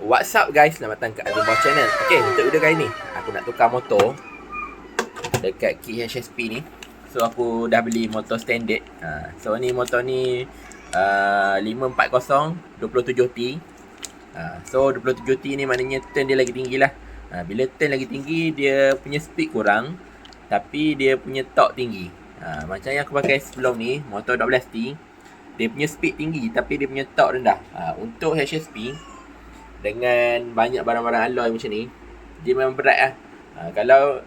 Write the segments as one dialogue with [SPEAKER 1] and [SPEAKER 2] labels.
[SPEAKER 1] What's up guys, selamat datang ke Azumah Channel. Okay, untuk video kali ni aku nak tukar motor dekat kit HSP ni. So aku dah beli motor standard. So ni motor ni 540 27T. So 27T ni maknanya turn dia lagi tinggi lah. Bila turn lagi tinggi, dia punya speed kurang, tapi dia punya torque tinggi. Macam yang aku pakai sebelum ni, motor 12T, dia punya speed tinggi tapi dia punya torque rendah. Untuk HSP dengan banyak barang-barang alloy macam ni, dia memang berat lah. Kalau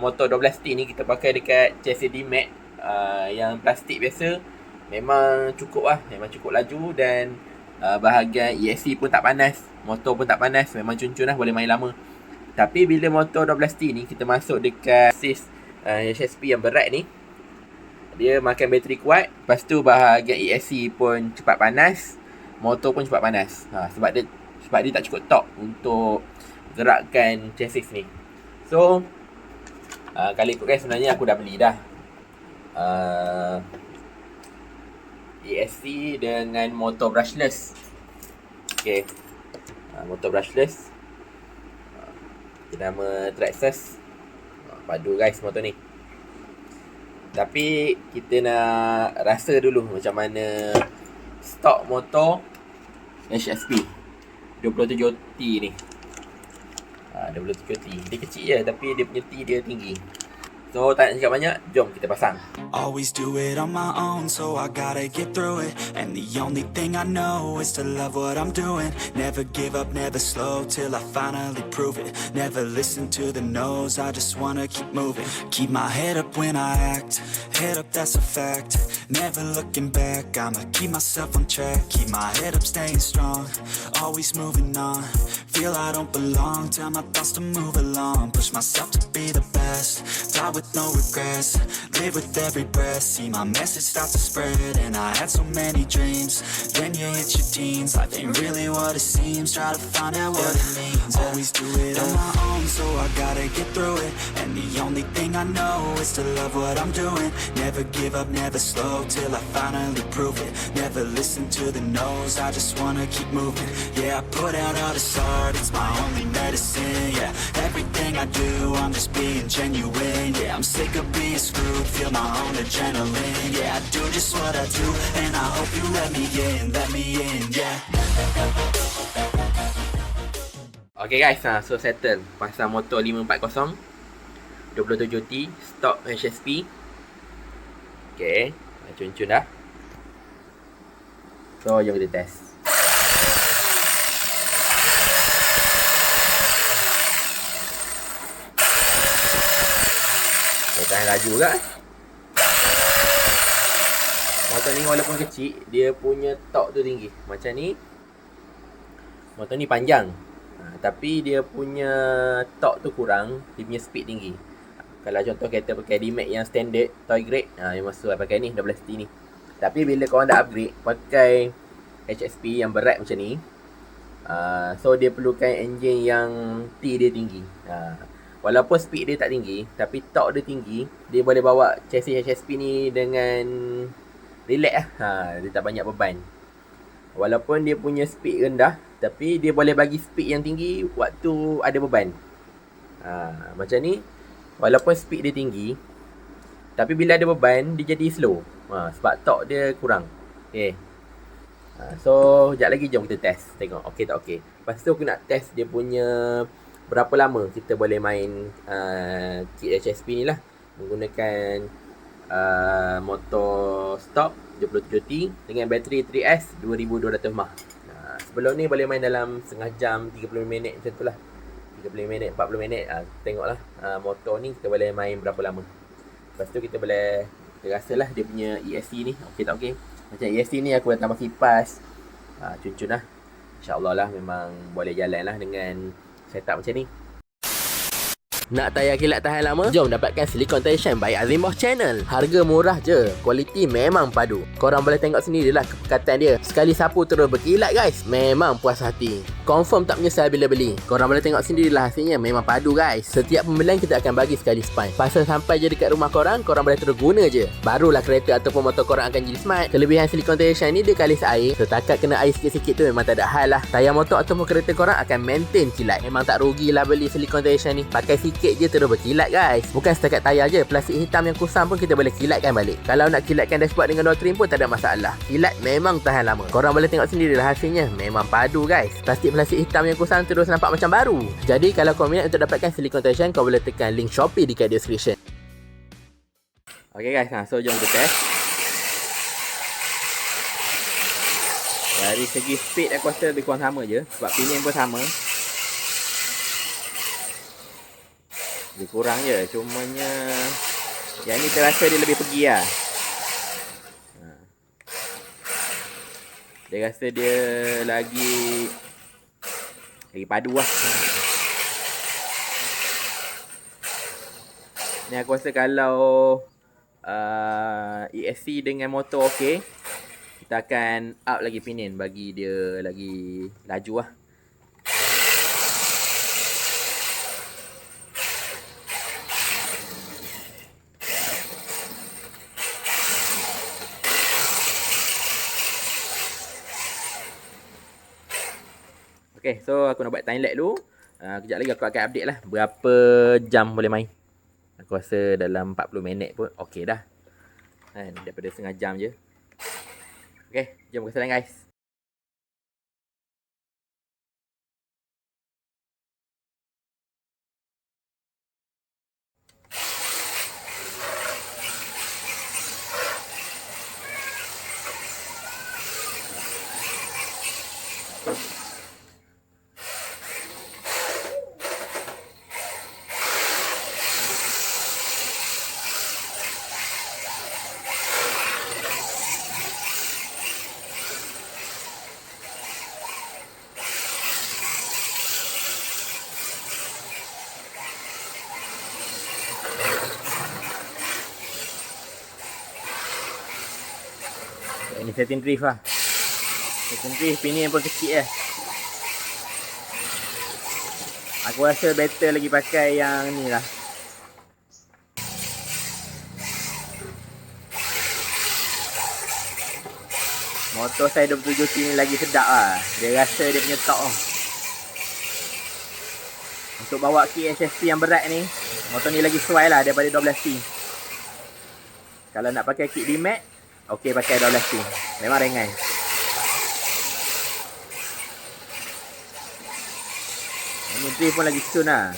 [SPEAKER 1] motor 12T ni kita pakai dekat chassis D-Max yang plastik biasa, memang cukup lah, memang cukup laju. Dan bahagian ESC pun tak panas, motor pun tak panas, memang cun-cun lah, boleh main lama. Tapi bila motor 12T ni kita masuk dekat chassis HSP yang berat ni, dia makan bateri kuat. Lepas tu bahagian ESC pun cepat panas, motor pun cepat panas. Sebab dia tak cukup torque untuk gerakkan chassis ni. So kalau ikutkan sebenarnya aku dah beli dah ESC dengan motor brushless. Okay, motor brushless, nama Traxxas. Padu guys motor ni. Tapi kita nak rasa dulu macam mana stok motor HSP 27T ni. 27T dia kecil je, tapi dia punya T dia tinggi. So tak nak cakap banyak, jom kita pasang.
[SPEAKER 2] Always do it on my own, so I gotta get through it. And the only thing I know is to love what I'm doing. Never give up, never slow, till I finally prove it. Never listen to the no's, I just wanna keep moving. Keep my head up when I act, head up that's a fact. Never looking back, I'ma keep myself on track. Keep my head up staying strong, always moving on. Feel I don't belong, tell my thoughts to move along. Push myself to be the best, die with no regrets. Live with every breath, see my message start to spread. And I had so many dreams, then you hit your teens. Life ain't really what it seems, try to find out what it means. Always do it on my own, so I gotta get through it. And the only thing I know is to love what I'm doing. Never give up, never slow, till I finally prove it. Never listen to the no's, I just wanna keep moving. Yeah, I put out all this art, it's my only medicine. Yeah, everything I do, I'm just being genuine. Yeah, I'm sick of being screwed, feel my own adrenaline. Yeah, I do just what I do, and I hope you let me in, yeah.
[SPEAKER 1] Okay guys, so settle pasang motor 540 27T stock HSP. Okay, cun-cun dah. So jom kita test. Tahan laju juga. Motor ni walaupun kecil, dia punya torque tu tinggi. Macam ni, motor ni panjang, tapi dia punya torque tu kurang, dia punya speed tinggi. Kalau contoh kita pakai D-Max yang standard toy grade, yang masuk pakai ni 12T ni. Tapi bila korang dah upgrade pakai HSP yang berat macam ni, so dia perlukan engine yang T dia tinggi. Walaupun speed dia tak tinggi, tapi torque dia tinggi, dia boleh bawa chassis HSP ni dengan relax lah. Dia tak banyak beban. Walaupun dia punya speed rendah, tapi dia boleh bagi speed yang tinggi waktu ada beban. Macam ni, walaupun speed dia tinggi, tapi bila ada beban, dia jadi slow. Sebab torque dia kurang. Okay. So, sekejap lagi jom kita test. Tengok okey tak okey. Lepas tu aku nak test dia punya berapa lama kita boleh main kit HSP ni lah, menggunakan motor stock 27T dengan bateri 3S 2200 mAh. Sebelum ni boleh main dalam setengah jam, 30 minit macam tu lah, 30 minit, 40 minit. Tengoklah motor ni kita boleh main berapa lama. Lepas tu kita boleh rasalah dia punya ESC ni okey tak okey. Macam ESC ni aku dah tambah kipas, cun-cun lah. InsyaAllah lah memang boleh jalan lah dengan setup macam ni. Nak tayar kilat tahan lama? Jom dapatkan silicone tension by Azimos Channel. Harga murah je, kualiti memang padu. Korang boleh tengok sendirilah kepekatan dia. Sekali sapu terus berkilat guys. Memang puas hati. Confirm tak menyesal bila beli. Korang boleh tengok sendirilah hasilnya, memang padu guys. Setiap pembelian kita akan bagi sekali span. Pasal sampai je dekat rumah korang, korang boleh terus guna je. Barulah kereta ataupun motor korang akan jadi smart. Kelebihan silicone tension ni dia kalis air. Setakat kena air sikit-sikit tu memang tak ada hal lah. Tayar motor ataupun kereta korang akan maintain kilat. Memang tak rugilah beli silicone tension ni. Pakai sikit je terus berkilat guys. Bukan setakat tayar je, plastik hitam yang kusam pun kita boleh kilatkan balik. Kalau nak kilatkan dashboard dengan door trim pun tak ada masalah. Kilat memang tahan lama. Korang boleh tengok sendirilah hasilnya, memang padu guys. Plastik hitam yang kusam terus nampak macam baru. Jadi kalau kau minat untuk dapatkan silicone tension, kau boleh tekan link Shopee dekat description. Okay guys, so jom kita test. Dari segi speed aku rasa lebih kurang sama je, sebab pinion pun sama. Lebih kurang je, cumanya yang ni terasa dia lebih pergi lah. Dia rasa dia lagi padu lah. Ni aku rasa kalau ESC dengan motor okey, kita akan up lagi pinion bagi dia lagi laju lah. Okay, so aku nak buat time lapse dulu. Kejap lagi aku akan update lah berapa jam boleh main. Aku rasa dalam 40 minit pun okey dah. Daripada setengah jam je. Okay, jom ke sana guys. Ini setting drift lah. Setting drift pinion pun kecil lah. Aku rasa better lagi pakai yang ni lah. Motor saya 27T ni lagi sedap lah. Dia rasa dia punya torque. Untuk bawa kit HSP yang berat ni, motor ni lagi sesuai lah daripada 12T. Kalau nak pakai kit D-Max, okey pakai 12T. Memang ringan. Ini drift pun lagi soon lah.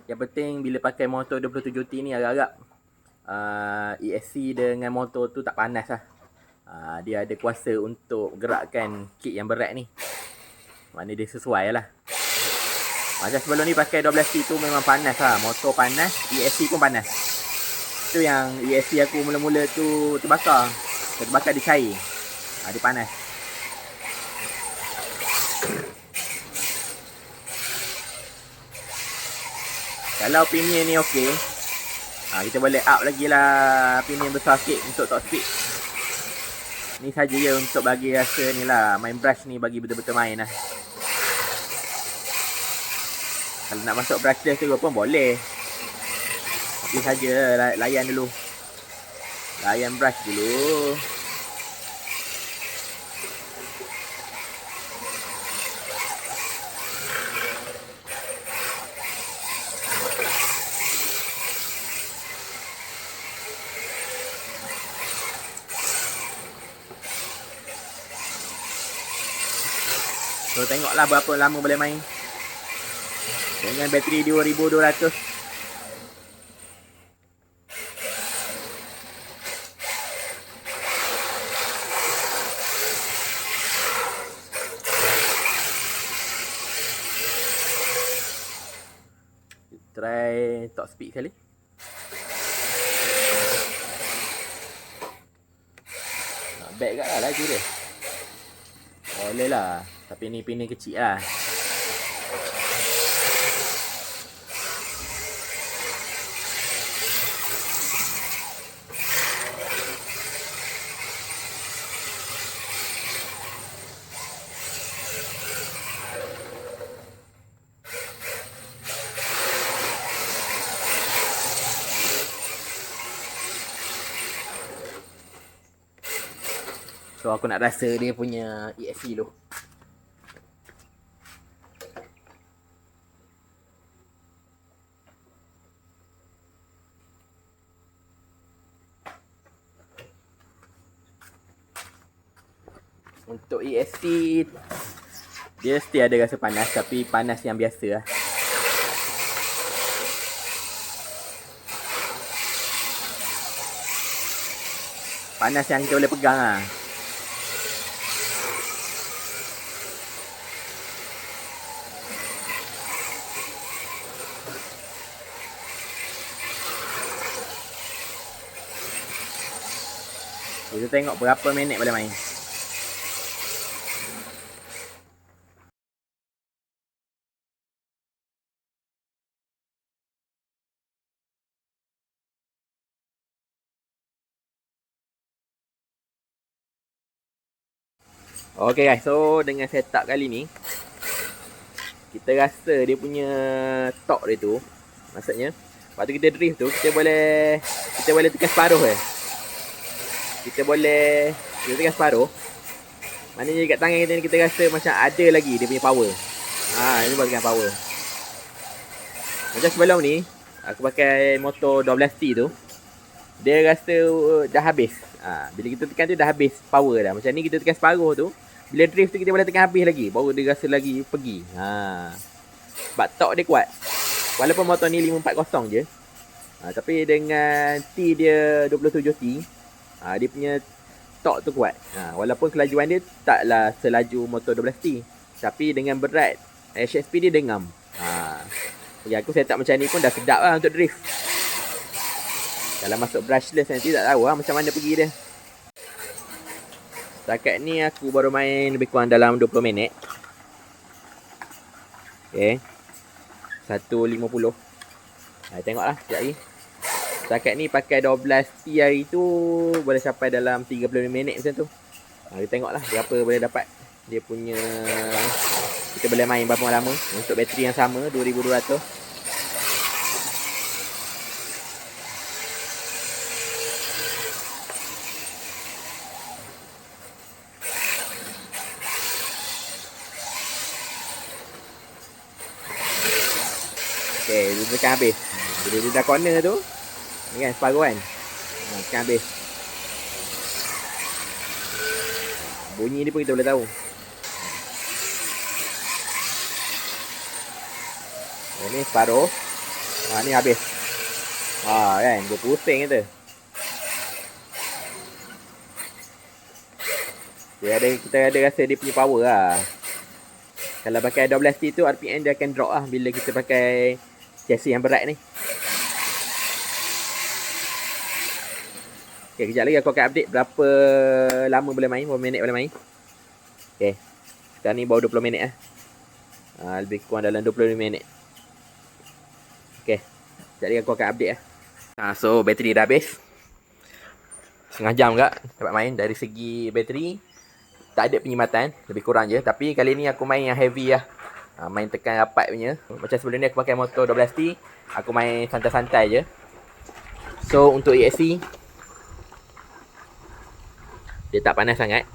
[SPEAKER 1] Yang penting bila pakai motor 27T ni agak-agak ESC dengan motor tu tak panas lah. Dia ada kuasa untuk gerakkan kit yang berat ni. Mana dia sesuai lah. Macam sebelum ni pakai 12T tu memang panas lah. Motor panas, ESC pun panas. Tu yang ESC aku mula-mula tu terbakar. Terbakar di cair. Dia panas. Kalau pinion ni okey, kita boleh up lagi lah pinion besar sikit untuk top speed. Ni saja je untuk bagi rasa ni lah, main brush ni bagi betul-betul main lah. Kalau nak masuk brushless tu pun boleh. Tapi saja layan dulu. Layan brush dulu. So tengoklah berapa lama boleh main dengan bateri 2200. Try top speed kali. Baik kat lah laju dia. Boleh lah. Tapi ni pin kecil lah. So aku nak rasa dia punya ESC tu. Untuk ESC dia mesti ada rasa panas, tapi panas yang biasa lah. Panas yang kita boleh pegang lah. Kita tengok berapa minit boleh main. Okay guys, so dengan setup kali ni kita rasa dia punya torque dia tu, maksudnya waktu kita drift tu kita boleh tekan separuh kita tekan separuh. Maknanya dekat tangan kita ni kita rasa macam ada lagi dia punya power. Ini baru tekan power. Macam sebelum ni aku pakai motor 12T tu, dia rasa dah habis. Bila kita tekan tu dah habis power dah. Macam ni kita tekan separuh tu, bila drift tu kita boleh tekan habis lagi, baru dia rasa lagi pergi. Sebab torque dia kuat. Walaupun motor ni 540 je, tapi dengan T dia 27T, dia punya torque tu kuat. Walaupun kelajuan dia taklah selaju motor 12T, tapi dengan berat HSP dia dengam. Aku set up macam ni pun dah sedap lah untuk drift. Kalau masuk brushless nanti tak tahu macam mana pergi dia. Setakat ni aku baru main lebih kurang dalam 20 minit. Okay, 1.50. Tengoklah sekejap lagi. Setakat ni pakai 12T hari tu boleh sampai dalam 35 minit macam tu. Kita tengoklah berapa boleh dapat. Dia punya, kita boleh main berapa lama untuk bateri yang sama 2200. Okay, dia tekan habis. Bila dia dah corner tu, ni kan separuh kan, tekan habis. Bunyi ni pun kita boleh tahu. Ni separuh, ni habis. Kan, dia pusing kata. Kita ada rasa dia punya power lah. Kalau pakai 12T tu RPM dia akan drop lah bila kita pakai chassis yang berat ni. Okay, kejap lagi aku akan update berapa lama boleh main, berapa minit boleh main. Okay, sekarang ni baru 20 minit lah. Lebih kurang dalam 25 minit. Okay, kejap lagi aku akan update lah. So bateri dah habis. Setengah jam juga dapat main. Dari segi bateri tak ada penyimatan, lebih kurang je. Tapi kali ni aku main yang heavy lah. Main tekan rapat punya. Macam sebelum ni aku pakai motor 12T, aku main santai-santai je. So untuk ESC, dia tak panas sangat.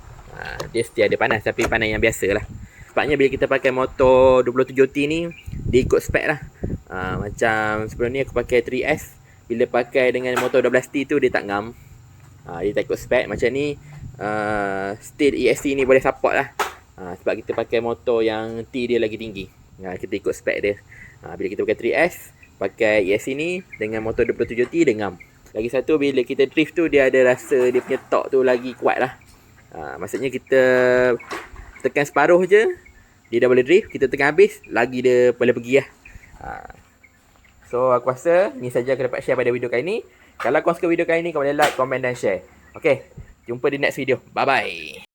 [SPEAKER 1] Dia mesti ada panas, tapi panas yang biasa lah. Sebabnya bila kita pakai motor 27T ni, dia ikut spek lah. Macam sebelum ni aku pakai 3S. Bila pakai dengan motor 12T tu, dia tak ngam. Dia tak ikut spek. Macam ni, still ESC ni boleh support lah. Sebab kita pakai motor yang T dia lagi tinggi. Kita ikut spek dia. Bila kita pakai 3S, pakai ESC ni dengan motor 27T dia ngam. Lagi satu, bila kita drift tu dia ada rasa dia punya torque tu lagi kuat lah. Maksudnya kita tekan separuh je, dia dah boleh drift. Kita tekan habis, lagi dia boleh pergi lah. So aku rasa ni saja aku dapat share pada video kali ni. Kalau kau suka video kali ni, kau boleh like, komen dan share. Okay, jumpa di next video. Bye bye.